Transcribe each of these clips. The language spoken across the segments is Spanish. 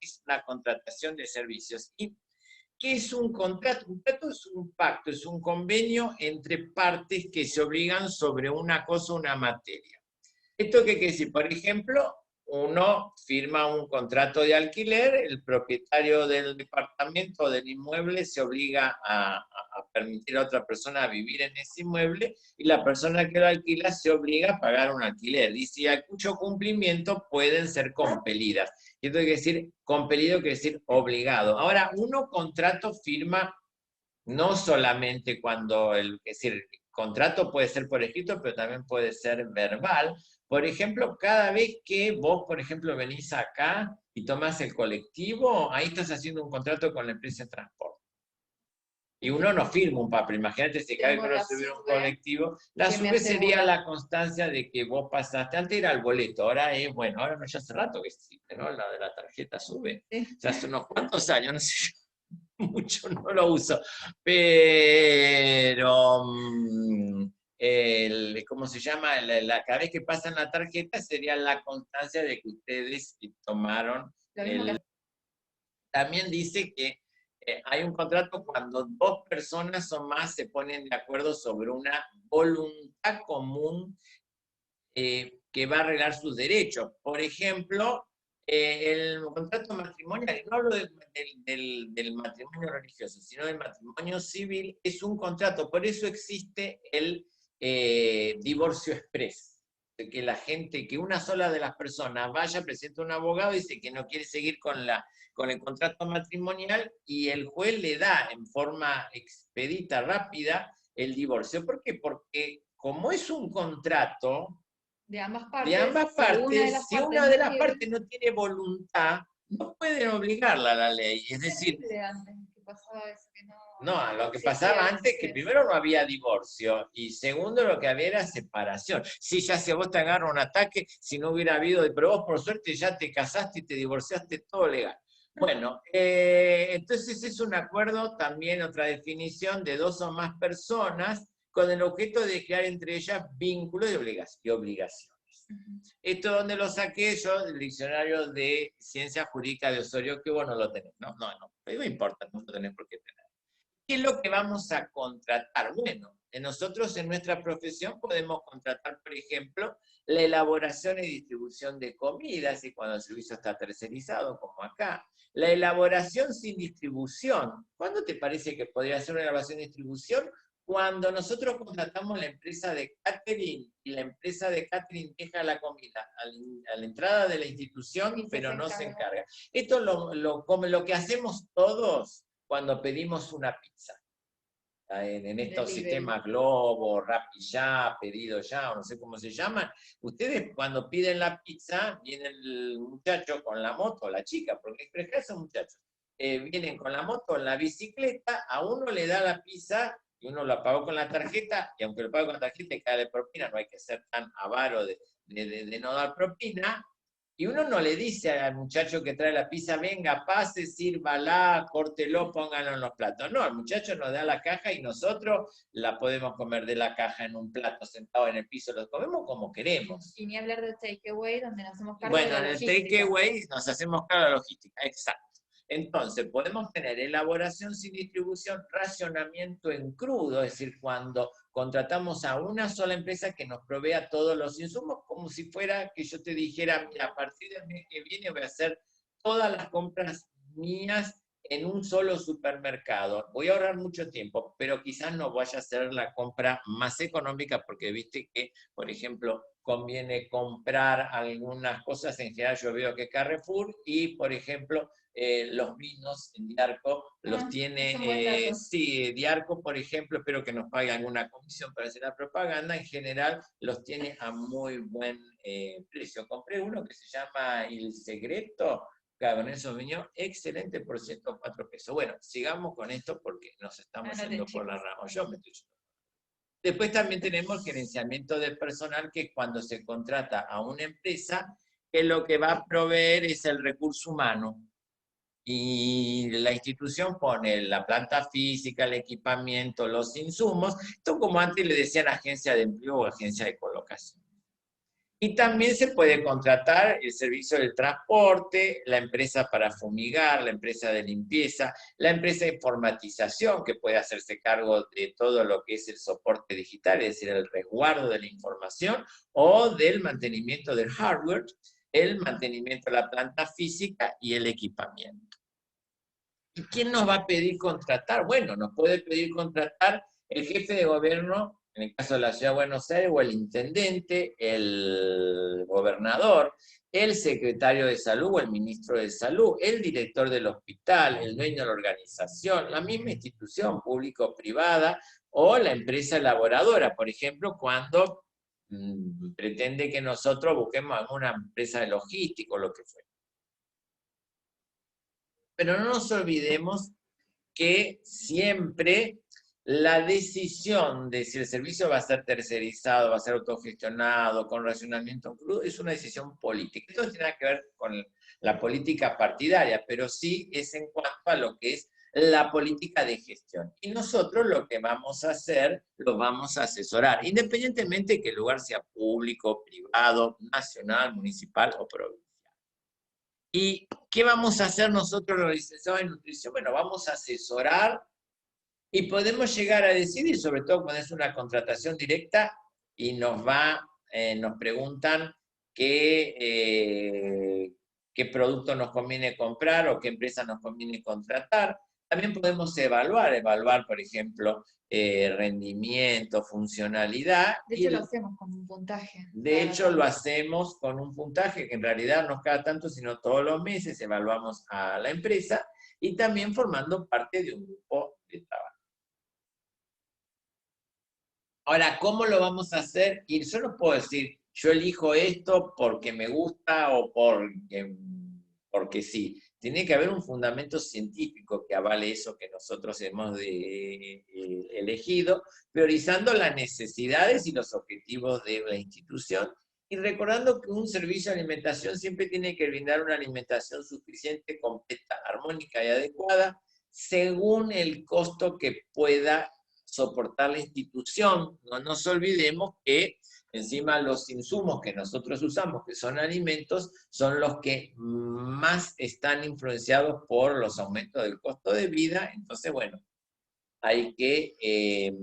es la contratación de servicios. ¿Y qué es un contrato? Un contrato es un pacto, es un convenio entre partes que se obligan sobre una cosa, una materia. ¿Esto qué quiere decir? Por ejemplo, uno firma un contrato de alquiler, el propietario del departamento o del inmueble se obliga a permitir a otra persona vivir en ese inmueble y la persona que lo alquila se obliga a pagar un alquiler. Y si hay mucho cumplimiento, pueden ser compelidas. Y esto quiere decir, compelido quiere decir obligado. Ahora, uno contrato firma no solamente cuando es decir, el contrato puede ser por escrito, pero también puede ser verbal. Por ejemplo, cada vez que vos, por ejemplo, venís acá y tomás el colectivo, ahí estás haciendo un contrato con la empresa de transporte. Y uno no firma un papel. Imagínate si cada vez que uno subiera un colectivo, la SUBE sería la constancia de que vos pasaste. Antes era el boleto, ahora es, bueno, ahora no, ya hace rato que existe, ¿no? La de la tarjeta SUBE. O sea, hace unos cuantos años, no sé yo. Mucho no lo uso, pero ¿cómo se llama? Cada vez que pasan la tarjeta sería la constancia de que ustedes tomaron. También dice que hay un contrato cuando dos personas o más se ponen de acuerdo sobre una voluntad común que va a arreglar sus derechos. Por ejemplo, el contrato matrimonial, no hablo del matrimonio religioso, sino del matrimonio civil, es un contrato, por eso existe el divorcio express. Que la gente, que una sola de las personas vaya, presenta un abogado y dice que no quiere seguir con el contrato matrimonial y el juez le da en forma expedita, rápida, el divorcio. ¿Por qué? Porque como es un contrato, de ambas partes, si una de las partes no tiene voluntad, no pueden obligarla a la ley. Es decir, no, lo que pasaba antes es que primero no había divorcio y segundo lo que había era separación. Sí, ya si a vos te agarra un ataque, si no hubiera habido, pero vos por suerte ya te casaste y te divorciaste, todo legal. Bueno, entonces es un acuerdo, también otra definición, de dos o más personas con el objeto de crear entre ellas vínculos y obligaciones. Esto donde lo saqué yo, del diccionario de Ciencia Jurídica de Osorio, que vos no lo tenés. No importa, no lo tenés por qué tener. ¿Qué es lo que vamos a contratar? Bueno, nosotros en nuestra profesión podemos contratar, por ejemplo, la elaboración y distribución de comidas, y cuando el servicio está tercerizado, como acá. La elaboración sin distribución. ¿Cuándo te parece que podría ser una elaboración y distribución? Cuando nosotros contratamos la empresa de catering y la empresa de catering deja la comida a la entrada de la institución, pero no se encarga. Esto es lo que hacemos todos cuando pedimos una pizza. En estos sistemas Globo, Rappi Ya, Pedido Ya, o no sé cómo se llaman, ustedes cuando piden la pizza, viene el muchacho con la moto, la chica, porque Express son muchachos, vienen con la moto, en la bicicleta, a uno le da la pizza y uno lo pagó con la tarjeta, y aunque lo pague con la tarjeta y cae de propina, no hay que ser tan avaro de no dar propina, y uno no le dice al muchacho que trae la pizza, venga, pase, sírvala, córtelo, póngalo en los platos. No, el muchacho nos da la caja y nosotros la podemos comer de la caja en un plato sentado en el piso, lo comemos como queremos. Y ni hablar del takeaway, donde nos hacemos cargo bueno, de la logística. Bueno, en el takeaway nos hacemos cargo de la logística, exacto. Entonces, podemos tener elaboración sin distribución, racionamiento en crudo, es decir, cuando contratamos a una sola empresa que nos provea todos los insumos, como si fuera que yo te dijera, mira, a partir del mes que viene voy a hacer todas las compras mías en un solo supermercado. Voy a ahorrar mucho tiempo, pero quizás no vaya a ser la compra más económica porque viste que, por ejemplo, conviene comprar algunas cosas, en general yo veo que Carrefour y, por ejemplo, los vinos en Diarco los tiene, sí, Diarco, por ejemplo, espero que nos pague alguna comisión para hacer la propaganda, en general los tiene a muy buen precio. Compré uno que se llama El Secreto, claro, con eso vino excelente por 104 pesos. Bueno, sigamos con esto porque nos estamos yendo por la rama. Yo me estoy yendo. Después también tenemos gerenciamiento de personal, que es cuando se contrata a una empresa que lo que va a proveer es el recurso humano. Y la institución pone la planta física, el equipamiento, los insumos. Esto como antes le decían agencia de empleo o agencia de colocación. Y también se puede contratar el servicio del transporte, la empresa para fumigar, la empresa de limpieza, la empresa de informatización que puede hacerse cargo de todo lo que es el soporte digital, es decir, el resguardo de la información o del mantenimiento del hardware, el mantenimiento de la planta física y el equipamiento. ¿Y quién nos va a pedir contratar? Bueno, nos puede pedir contratar el jefe de gobierno, en el caso de la Ciudad de Buenos Aires, o el intendente, el gobernador, el secretario de salud o el ministro de salud, el director del hospital, el dueño de la organización, la misma institución pública o privada, o la empresa elaboradora, por ejemplo, cuando pretende que nosotros busquemos alguna empresa de logística o lo que fuera. Pero no nos olvidemos que siempre la decisión de si el servicio va a ser tercerizado, va a ser autogestionado, con racionamiento crudo, es una decisión política. Esto no tiene nada que ver con la política partidaria, pero sí es en cuanto a lo que es la política de gestión. Y nosotros lo que vamos a hacer, lo vamos a asesorar, independientemente de que el lugar sea público, privado, nacional, municipal o provincial. ¿Y qué vamos a hacer nosotros los licenciados en nutrición? Bueno, vamos a asesorar y podemos llegar a decidir, sobre todo cuando es una contratación directa y nos preguntan qué producto nos conviene comprar o qué empresa nos conviene contratar. También podemos evaluar, por ejemplo, rendimiento, funcionalidad. De hecho, lo hacemos con un puntaje. De hecho, lo hacemos con un puntaje que en realidad no es cada tanto, sino todos los meses evaluamos a la empresa y también formando parte de un grupo de trabajo. Ahora, ¿cómo lo vamos a hacer? Y yo no puedo decir, yo elijo esto porque me gusta o porque sí. Tiene que haber un fundamento científico que avale eso que nosotros hemos elegido, priorizando las necesidades y los objetivos de la institución y recordando que un servicio de alimentación siempre tiene que brindar una alimentación suficiente, completa, armónica y adecuada según el costo que pueda soportar la institución. No nos olvidemos que encima los insumos que nosotros usamos, que son alimentos, son los que más están influenciados por los aumentos del costo de vida. Entonces, bueno, hay que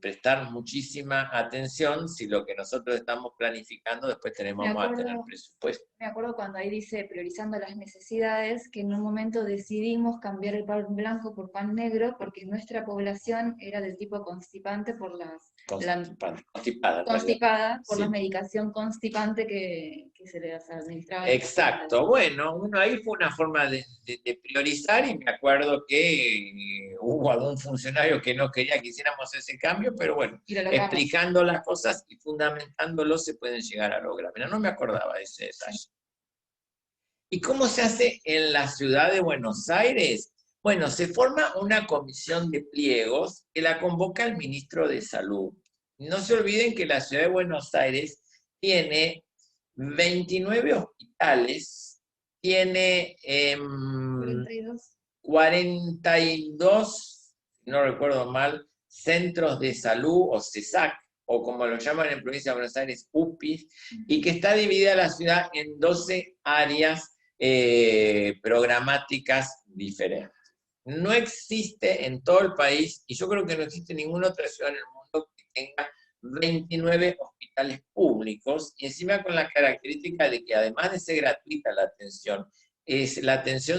prestar muchísima atención si lo que nosotros estamos planificando después vamos a tener presupuesto. Me acuerdo cuando ahí dice priorizando las necesidades, que en un momento decidimos cambiar el pan blanco por pan negro porque nuestra población era del tipo constipante por constipada por la medicación constipante que se les administraba. Exacto, bueno, ahí fue una forma de priorizar y me acuerdo que hubo algún funcionario que no quería que hiciéramos ese cambio, pero bueno, explicando las cosas y fundamentándolo se pueden llegar a lograr. Mira, no me acordaba de ese detalle. ¿Y cómo se hace en la ciudad de Buenos Aires? Bueno, se forma una comisión de pliegos que la convoca el ministro de Salud. No se olviden que la ciudad de Buenos Aires tiene 29 hospitales, tiene 42, no recuerdo mal, centros de salud o CESAC, o como lo llaman en provincia de Buenos Aires, UPIs, y que está dividida la ciudad en 12 áreas programáticas diferentes. No existe en todo el país, y yo creo que no existe ninguna otra ciudad en el mundo que tenga 29 hospitales públicos, y encima con la característica de que además de ser gratuita la atención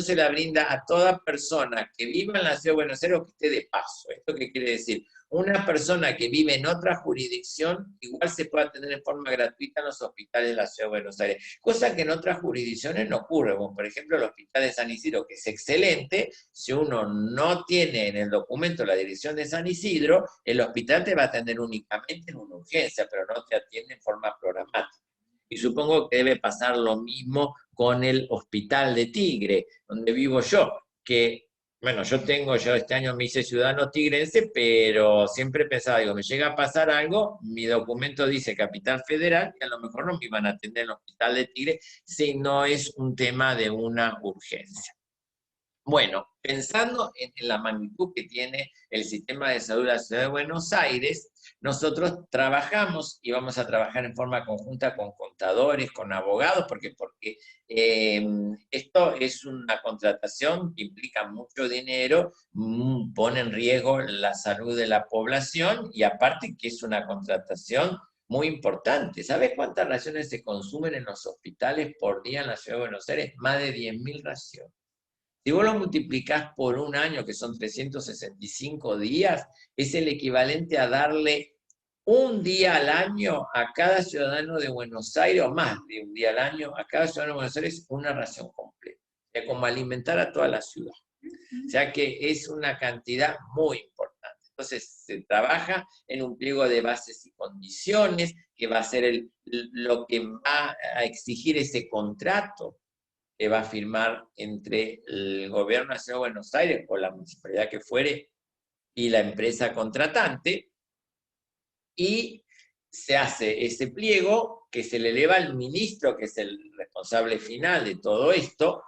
se la brinda a toda persona que viva en la ciudad de Buenos Aires o que esté de paso. ¿Esto qué quiere decir? Una persona que vive en otra jurisdicción igual se puede atender en forma gratuita en los hospitales de la ciudad de Buenos Aires, cosa que en otras jurisdicciones no ocurre, como por ejemplo el hospital de San Isidro, que es excelente. Si uno no tiene en el documento la dirección de San Isidro, el hospital te va a atender únicamente en una urgencia, pero no te atiende en forma programática. Y supongo que debe pasar lo mismo con el hospital de Tigre, donde vivo yo, que, bueno, yo este año me hice ciudadano tigrense, pero siempre pensaba, digo, me llega a pasar algo, mi documento dice Capital Federal, y a lo mejor no me iban a atender en el hospital de Tigre si no es un tema de una urgencia. Bueno, pensando en la magnitud que tiene el sistema de salud de la Ciudad de Buenos Aires, nosotros trabajamos y vamos a trabajar en forma conjunta con contadores, con abogados, porque esto es una contratación que implica mucho dinero, pone en riesgo la salud de la población y aparte que es una contratación muy importante. ¿Sabes cuántas raciones se consumen en los hospitales por día en la Ciudad de Buenos Aires? Más de 10.000 raciones. Si vos lo multiplicás por un año, que son 365 días, es el equivalente a darle un día al año a cada ciudadano de Buenos Aires, o más de un día al año, a cada ciudadano de Buenos Aires una ración completa. O sea, como alimentar a toda la ciudad. O sea que es una cantidad muy importante. Entonces se trabaja en un pliego de bases y condiciones, que va a ser lo que va a exigir ese contrato que va a firmar entre el gobierno nacional de Buenos Aires o la municipalidad que fuere y la empresa contratante, y se hace ese pliego que se le eleva al ministro, que es el responsable final de todo esto,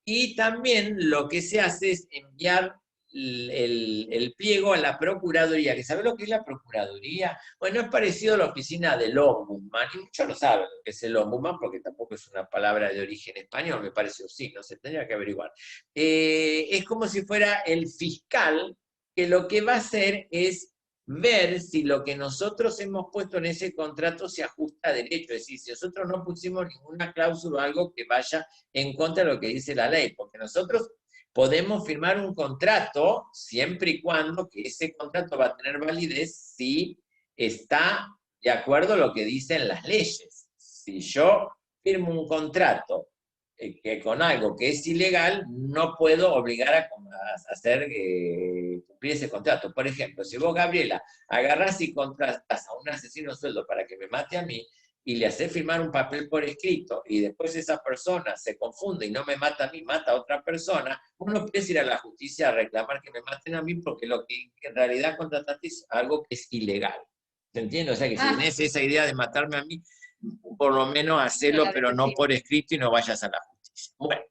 y también lo que se hace es enviar el pliego a la Procuraduría, que ¿sabe lo que es la Procuraduría? Bueno, es parecido a la oficina del Ombudsman, y muchos no saben lo que es el Ombudsman, porque tampoco es una palabra de origen español, me parece, o sí, no se tendría que averiguar. Es como si fuera el fiscal, que lo que va a hacer es ver si lo que nosotros hemos puesto en ese contrato se ajusta a derecho, es decir, si nosotros no pusimos ninguna cláusula o algo que vaya en contra de lo que dice la ley, porque nosotros podemos firmar un contrato siempre y cuando que ese contrato va a tener validez si está de acuerdo a lo que dicen las leyes. Si yo firmo un contrato que con algo que es ilegal, no puedo obligar a hacer cumplir ese contrato. Por ejemplo, si vos, Gabriela, agarrás y contratas a un asesino a sueldo para que me mate a mí, y le hace firmar un papel por escrito, y después esa persona se confunde y no me mata a mí, mata a otra persona, uno puede ir a la justicia a reclamar que me maten a mí porque lo que en realidad contrataste es algo que es ilegal. ¿Se entiende? O sea que si tenés esa idea de matarme a mí, por lo menos hacelo, pero no por escrito y no vayas a la justicia. Bueno,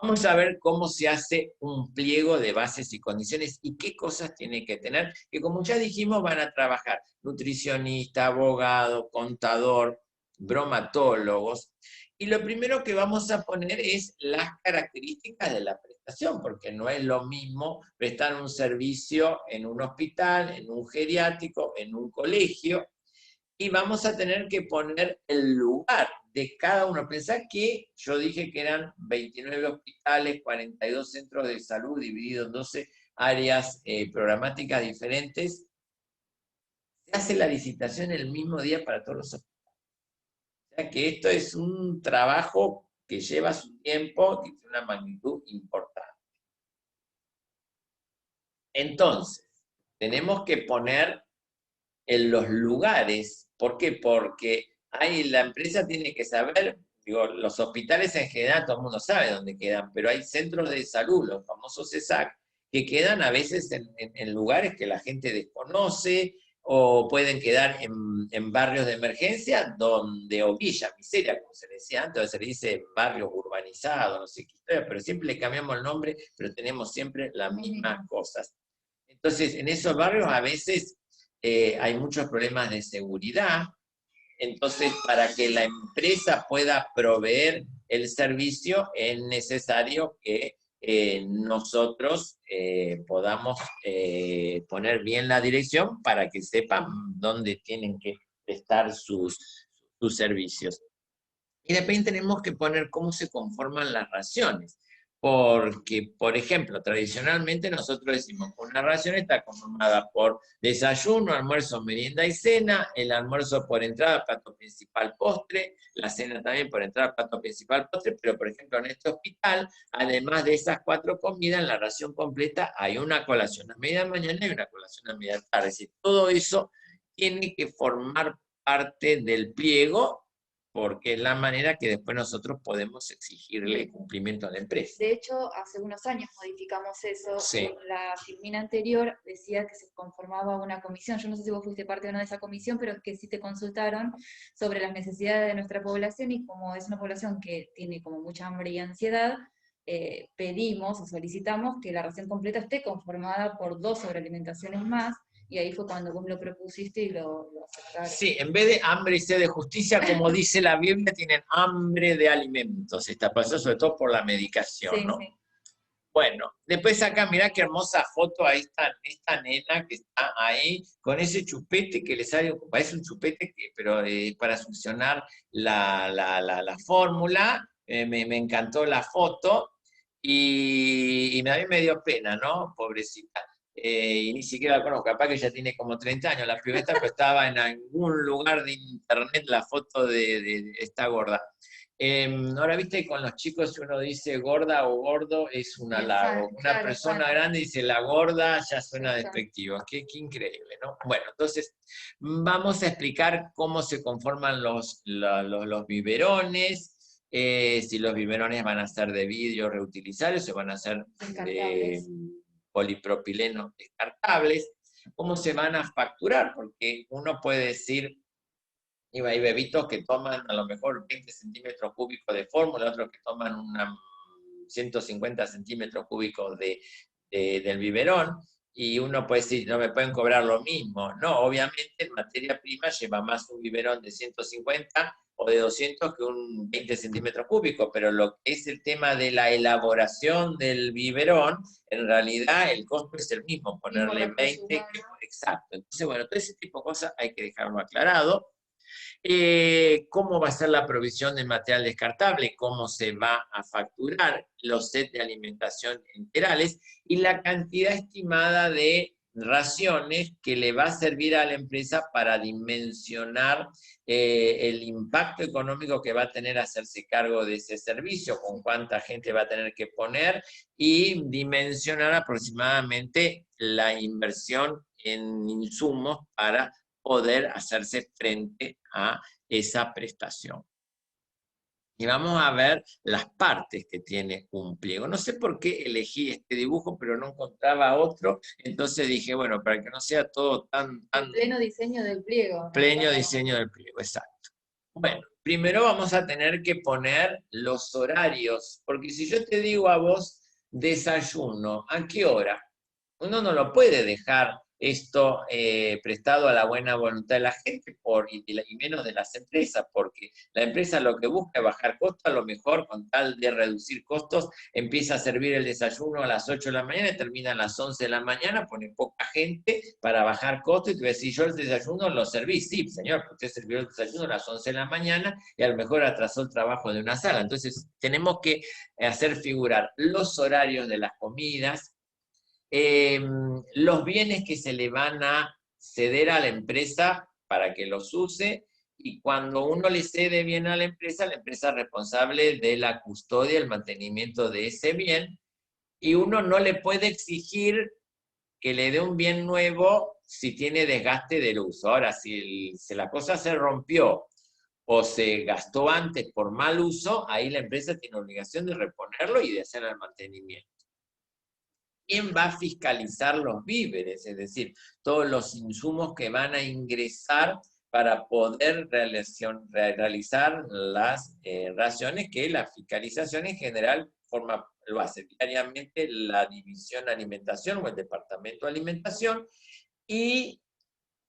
vamos a ver cómo se hace un pliego de bases y condiciones y qué cosas tiene que tener, que como ya dijimos van a trabajar nutricionista, abogado, contador, bromatólogos. Y lo primero que vamos a poner es las características de la prestación, porque no es lo mismo prestar un servicio en un hospital, en un geriátrico, en un colegio, y vamos a tener que poner el lugar de cada uno. Pensá que yo dije que eran 29 hospitales, 42 centros de salud divididos en 12 áreas programáticas diferentes. Se hace la licitación el mismo día para todos los hospitales. O sea que esto es un trabajo que lleva su tiempo y tiene una magnitud importante. Entonces, tenemos que poner en los lugares. ¿Por qué? Porque la empresa tiene que saber, digo, los hospitales en general todo el mundo sabe dónde quedan, pero hay centros de salud, los famosos CESAC, que quedan a veces en lugares que la gente desconoce, o pueden quedar en barrios de emergencia, donde, o villa, miseria, como se le decía antes, o se le dice barrios urbanizados, no sé qué historia, pero siempre le cambiamos el nombre, pero tenemos siempre las mismas cosas. Entonces, en esos barrios a veces hay muchos problemas de seguridad. Entonces, para que la empresa pueda proveer el servicio, es necesario que nosotros podamos poner bien la dirección para que sepan dónde tienen que prestar sus servicios. Y después tenemos que poner cómo se conforman las raciones. Porque, por ejemplo, tradicionalmente nosotros decimos que una ración está conformada por desayuno, almuerzo, merienda y cena, el almuerzo por entrada, plato principal, postre, la cena también por entrada, plato principal, postre, pero por ejemplo en este hospital, además de esas 4 comidas, en la ración completa hay una colación a media mañana y una colación a media tarde. Es decir, todo eso tiene que formar parte del pliego, porque es la manera que después nosotros podemos exigirle cumplimiento a la empresa. De hecho, hace unos años modificamos eso. Sí. La filmina anterior decía que se conformaba una comisión. Yo no sé si vos fuiste parte o no de esa comisión, pero que sí te consultaron sobre las necesidades de nuestra población, y como es una población que tiene como mucha hambre y ansiedad, pedimos o solicitamos que la ración completa esté conformada por 2 sobrealimentaciones más, y ahí fue cuando vos lo propusiste y lo aceptaron. Sí, en vez de hambre y sed de justicia, como dice la Biblia, tienen hambre de alimentos. Esta pasó sobre todo por la medicación, Sí, ¿no? sí. Bueno, después acá, mirá qué hermosa foto a esta nena que está ahí, con ese chupete que le sale, parece un chupete, pero para solucionar la fórmula. Me encantó la foto, y a mí me dio pena, ¿no? Pobrecita. Y ni siquiera la conozco, capaz que ya tiene como 30 años la pibeta, pero estaba en algún lugar de internet la foto de esta gorda. Ahora, viste, con los chicos, si uno dice gorda o gordo, es un halago. Una Claro, persona grande dice la gorda, ya suena ya está. despectivo. Qué increíble, ¿no? Bueno, entonces, vamos a explicar cómo se conforman los biberones, si los biberones van a ser de vidrio reutilizables o van a ser Descartables. polipropileno descartables, cómo se van a facturar, porque uno puede decir, y hay bebitos que toman a lo mejor 20 centímetros cúbicos de fórmula, otros que toman 150 centímetros cúbicos del biberón, y uno puede decir, no me pueden cobrar lo mismo. No, obviamente en materia prima lleva más un biberón de 150 o de 200 que un 20 centímetros cúbicos, pero lo que es el tema de la elaboración del biberón, en realidad el costo es el mismo, ponerle 20, exacto. Entonces, bueno, todo ese tipo de cosas hay que dejarlo aclarado. Cómo va a ser la provisión de material descartable, cómo se va a facturar los sets de alimentación enterales y la cantidad estimada de raciones que le va a servir a la empresa para dimensionar el impacto económico que va a tener hacerse cargo de ese servicio, con cuánta gente va a tener que poner, y dimensionar aproximadamente la inversión en insumos para poder hacerse frente a esa prestación. Y vamos a ver las partes que tiene un pliego. No sé por qué elegí este dibujo, pero no encontraba otro, entonces dije, bueno, para que no sea todo tan... Pleno diseño del pliego. Pleno diseño del pliego, exacto. Bueno, primero vamos a tener que poner los horarios, porque si yo te digo a vos desayuno, ¿a qué hora? Uno no lo puede dejar esto prestado a la buena voluntad de la gente y menos de las empresas, porque la empresa lo que busca es bajar costos, a lo mejor con tal de reducir costos, empieza a servir el desayuno a las 8 de la mañana y termina a las 11 de la mañana, pone poca gente para bajar costos, y te voy a decir, yo el desayuno lo serví, sí, señor, usted sirvió el desayuno a las 11 de la mañana y a lo mejor atrasó el trabajo de una sala. Entonces tenemos que hacer figurar los horarios de las comidas, los bienes que se le van a ceder a la empresa para que los use, y cuando uno le cede bien a la empresa es responsable de la custodia, el mantenimiento de ese bien, y uno no le puede exigir que le dé un bien nuevo si tiene desgaste del uso. Ahora, si la cosa se rompió o se gastó antes por mal uso, ahí la empresa tiene obligación de reponerlo y de hacer el mantenimiento. ¿Quién va a fiscalizar los víveres? Es decir, todos los insumos que van a ingresar para poder realizar las raciones, que la fiscalización en general lo hace diariamente la División de Alimentación o el Departamento de Alimentación, y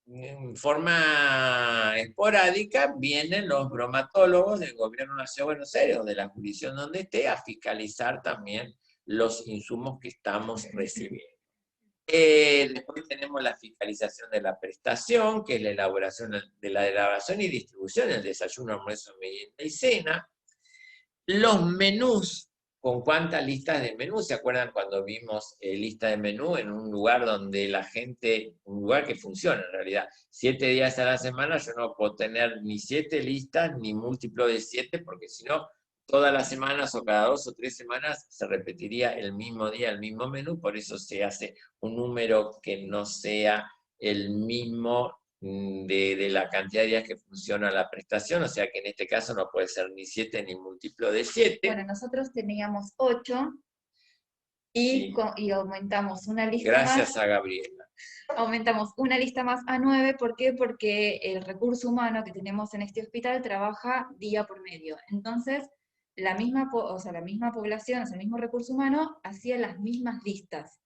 en forma esporádica vienen los bromatólogos del Gobierno de la Ciudad de Buenos Aires o de la jurisdicción donde esté a fiscalizar también los insumos que estamos recibiendo. Después tenemos la fiscalización de la prestación, que es la elaboración y distribución del desayuno, almuerzo, merienda y cena. Los menús, con cuántas listas de menú. ¿Se acuerdan cuando vimos lista de menú en un lugar donde la gente, un lugar que funciona en realidad, 7 días a la semana? Yo no puedo tener ni 7 listas ni múltiplo de 7, porque si no, todas las semanas o cada 2 o 3 semanas se repetiría el mismo día, el mismo menú. Por eso se hace un número que no sea el mismo de la cantidad de días que funciona la prestación, o sea que en este caso no puede ser ni 7 ni múltiplo de 7. Bueno, nosotros teníamos 8 Sí. y aumentamos una lista Gracias más. a Gabriela. Aumentamos una lista más a 9, ¿por qué? Porque el recurso humano que tenemos en este hospital trabaja día por medio. Entonces, o sea, la misma población, o sea, el mismo recurso humano, hacía las mismas listas,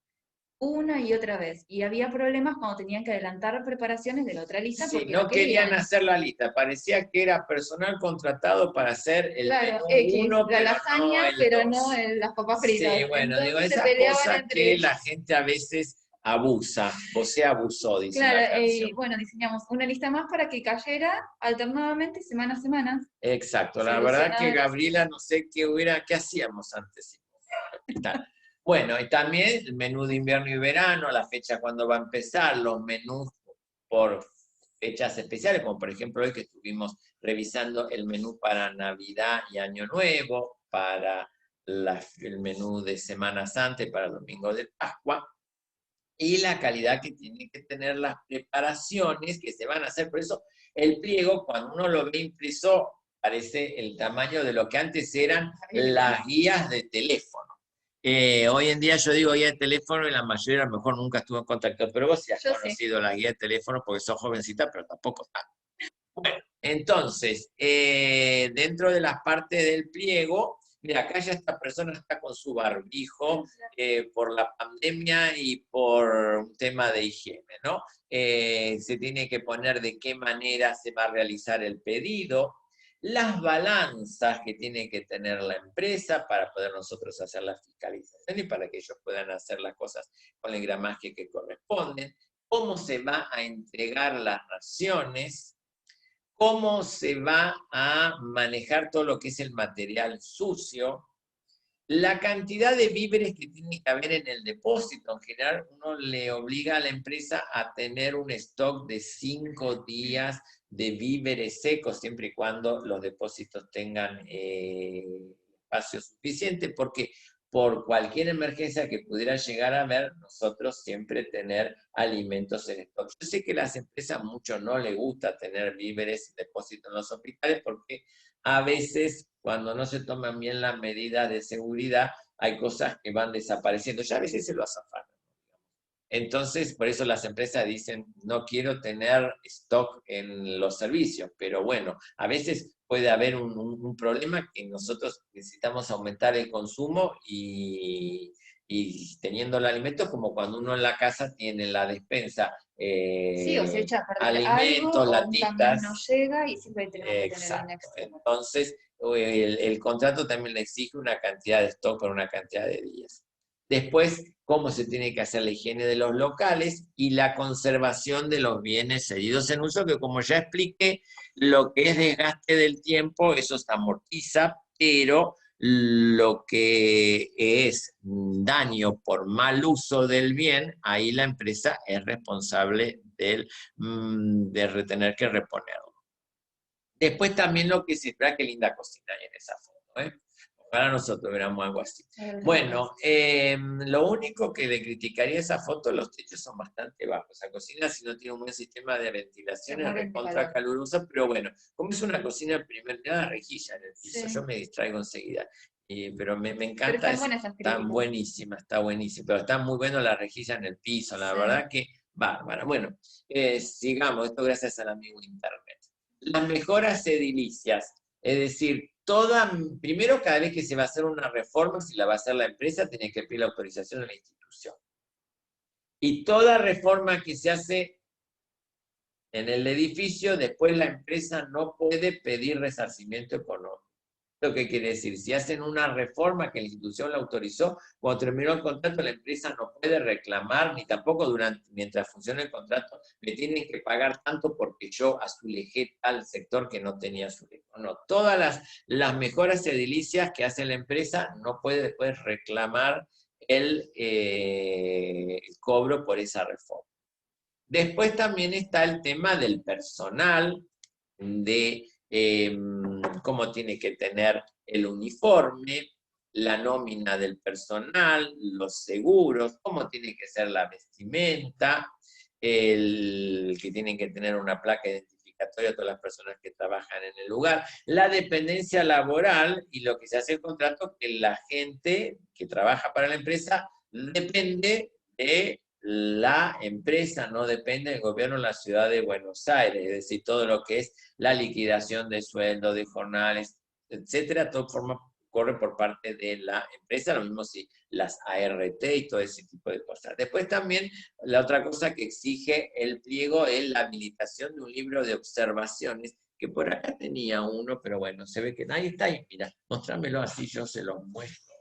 una y otra vez. Y había problemas cuando tenían que adelantar preparaciones de la otra lista Sí, porque no no querían querían. hacer la lista, parecía que era personal contratado para hacer el Claro, menú X, uno, la pero no lasaña, el pero no 2. las papas Sí, fritas. bueno, digo, Entonces se esas peleaban cosas entre que la ellos. gente a veces abusa, o se abusó, dice Claro, la canción. y bueno, diseñamos una lista más para que cayera alternadamente semana a semana, Exacto, la verdad que solucionada la Gabriela, situación. no sé qué hacíamos antes. Está. Bueno, y también el menú de invierno y verano, la fecha cuando va a empezar, los menús por fechas especiales, como por ejemplo hoy que estuvimos revisando el menú para Navidad y Año Nuevo, para el menú de Semana Santa y para el Domingo de Pascua, y la calidad que tienen que tener las preparaciones que se van a hacer. Por eso el pliego, cuando uno lo ve impreso, parece el tamaño de lo que antes eran las guías de teléfono. Hoy en día yo digo guía de teléfono y la mayoría a lo mejor nunca estuvo en contacto, pero vos sí has Yo sé. conocido la guía de teléfono porque sos jovencita, pero tampoco está. Bueno, entonces, dentro de las partes del pliego, mira, acá ya esta persona está con su barbijo por la pandemia y por un tema de higiene, ¿no? Se tiene que poner de qué manera se va a realizar el pedido, las balanzas que tiene que tener la empresa para poder nosotros hacer la fiscalización y para que ellos puedan hacer las cosas con el gramaje que corresponden, cómo se va a entregar las raciones, cómo se va a manejar todo lo que es el material sucio, la cantidad de víveres que tiene que haber en el depósito. En general, uno le obliga a la empresa a tener un stock de 5 días de víveres secos, siempre y cuando los depósitos tengan espacio suficiente, porque por cualquier emergencia que pudiera llegar a haber, nosotros siempre tener alimentos en stock. Yo sé que a las empresas mucho no les gusta tener víveres y depósitos en los hospitales porque a veces cuando no se toman bien las medidas de seguridad, hay cosas que van desapareciendo, ya a veces se lo azafaran. Entonces, por eso las empresas dicen, no quiero tener stock en los servicios, pero bueno, a veces puede haber un problema que nosotros necesitamos aumentar el consumo y teniendo el alimento, como cuando uno en la casa tiene la despensa, Sí, o se echa a perder algo, alimentos, o un camión no latitas. llega y siempre tenemos que tener un Exacto. extra. Entonces, el contrato también le exige una cantidad de stock por una cantidad de días. Después, cómo se tiene que hacer la higiene de los locales y la conservación de los bienes cedidos en uso, que como ya expliqué, lo que es desgaste del tiempo, eso se amortiza, pero lo que es daño por mal uso del bien, ahí la empresa es responsable de tener que reponerlo. Después también lo que se espera, qué linda cocina hay en esa foto, ¿eh? Ojalá nosotros viéramos algo así. Bueno, lo único que le criticaría a esa foto, los techos son bastante bajos. Esa cocina, si no tiene un buen sistema de ventilación, Se es mueren de recontra calor. calurosa, pero bueno, como es una cocina en primer lugar, rejilla en el piso, yo Sí. me distraigo enseguida. Pero me Pero encanta, están buenas esas tan críticas. buenísima, está buenísima, pero está muy bueno la rejilla en el piso, la Sí. verdad que bárbara. Bueno, sigamos, esto gracias al amigo internet. Las mejoras edilicias, es decir, primero cada vez que se va a hacer una reforma, si la va a hacer la empresa, tiene que pedir la autorización de la institución. Y toda reforma que se hace en el edificio, después la empresa no puede pedir resarcimiento económico. ¿Lo que quiere decir? Si hacen una reforma que la institución la autorizó, cuando terminó el contrato, la empresa no puede reclamar, ni tampoco mientras funcione el contrato, me tienen que pagar tanto porque yo azulejé tal sector que no tenía azulejo. No, todas las mejoras edilicias que hace la empresa no puede después reclamar el cobro por esa reforma. Después también está el tema del personal, de cómo tiene que tener el uniforme, la nómina del personal, los seguros, cómo tiene que ser la vestimenta, el que tienen que tener una placa identificatoria a todas las personas que trabajan en el lugar, la dependencia laboral y lo que se hace el contrato, que la gente que trabaja para la empresa depende de la empresa, no depende del gobierno de la ciudad de Buenos Aires, es decir, todo lo que es la liquidación de sueldo, de jornales, etcétera, todo forma corre por parte de la empresa, lo mismo si las ART y todo ese tipo de cosas. Después también, la otra cosa que exige el pliego es la habilitación de un libro de observaciones, que por acá tenía uno, pero bueno, se ve que ahí está, y mira, mostrámelo así, yo se lo muestro.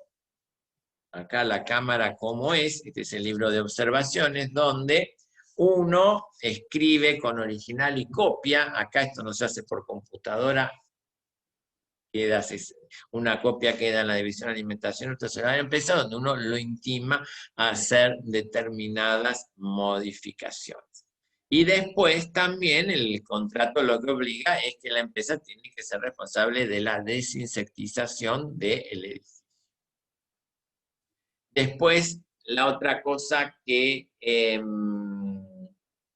Acá la cámara como es, este es el libro de observaciones, donde uno escribe con original y copia, acá esto no se hace por computadora, queda, una copia queda en la división de alimentación, entonces la empresa donde uno lo intima a hacer determinadas modificaciones. Y después también el contrato lo que obliga es que la empresa tiene que ser responsable de la desinsectización del edificio. Después, la otra cosa que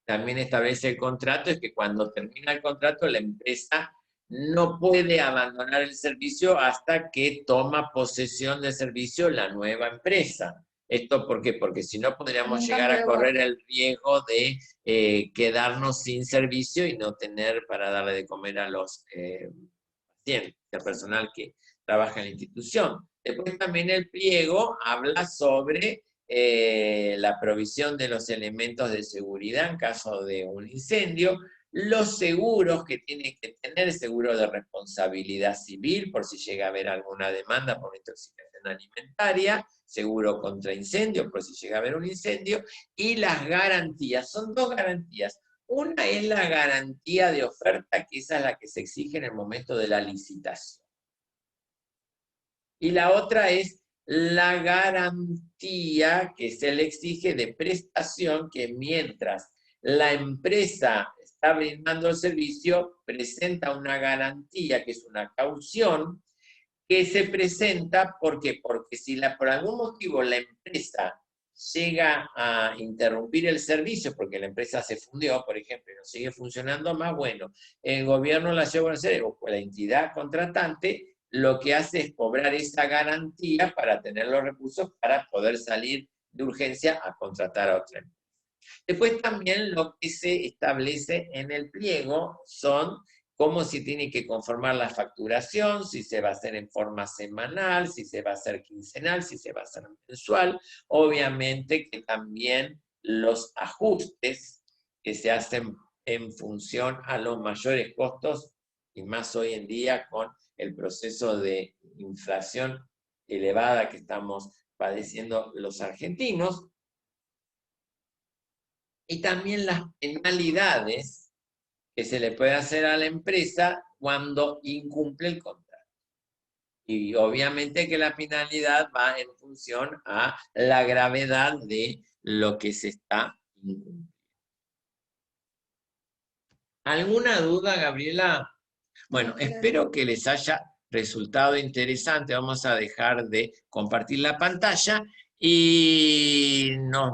también establece el contrato es que cuando termina el contrato la empresa no puede abandonar el servicio hasta que toma posesión del servicio la nueva empresa. ¿Esto por qué? Porque si no podríamos llegar a correr el riesgo de quedarnos sin servicio y no tener para darle de comer a los pacientes, al personal que trabaja en la institución. Después también el pliego habla sobre la provisión de los elementos de seguridad en caso de un incendio, los seguros que tiene que tener, seguro de responsabilidad civil por si llega a haber alguna demanda por intoxicación alimentaria, seguro contra incendio por si llega a haber un incendio, y las garantías, son dos garantías. Una es la garantía de oferta, que esa es la que se exige en el momento de la licitación. Y la otra es la garantía que se le exige de prestación, que mientras la empresa está brindando el servicio, presenta una garantía, que es una caución, que se presenta, ¿por qué? Porque si por algún motivo la empresa llega a interrumpir el servicio, porque la empresa se fundió, por ejemplo, y no sigue funcionando más, bueno, el gobierno la lleva a hacer, o la entidad contratante, lo que hace es cobrar esa garantía para tener los recursos para poder salir de urgencia a contratar a otra empresa. Después también lo que se establece en el pliego son cómo se tiene que conformar la facturación, si se va a hacer en forma semanal, si se va a hacer quincenal, si se va a hacer mensual. Obviamente que también los ajustes que se hacen en función a los mayores costos, y más hoy en día con el proceso de inflación elevada que estamos padeciendo los argentinos, y también las penalidades que se le puede hacer a la empresa cuando incumple el contrato. Y obviamente que la penalidad va en función a la gravedad de lo que se está incumpliendo. ¿Alguna duda, Gabriela? Bueno, espero que les haya resultado interesante. Vamos a dejar de compartir la pantalla y nos vemos.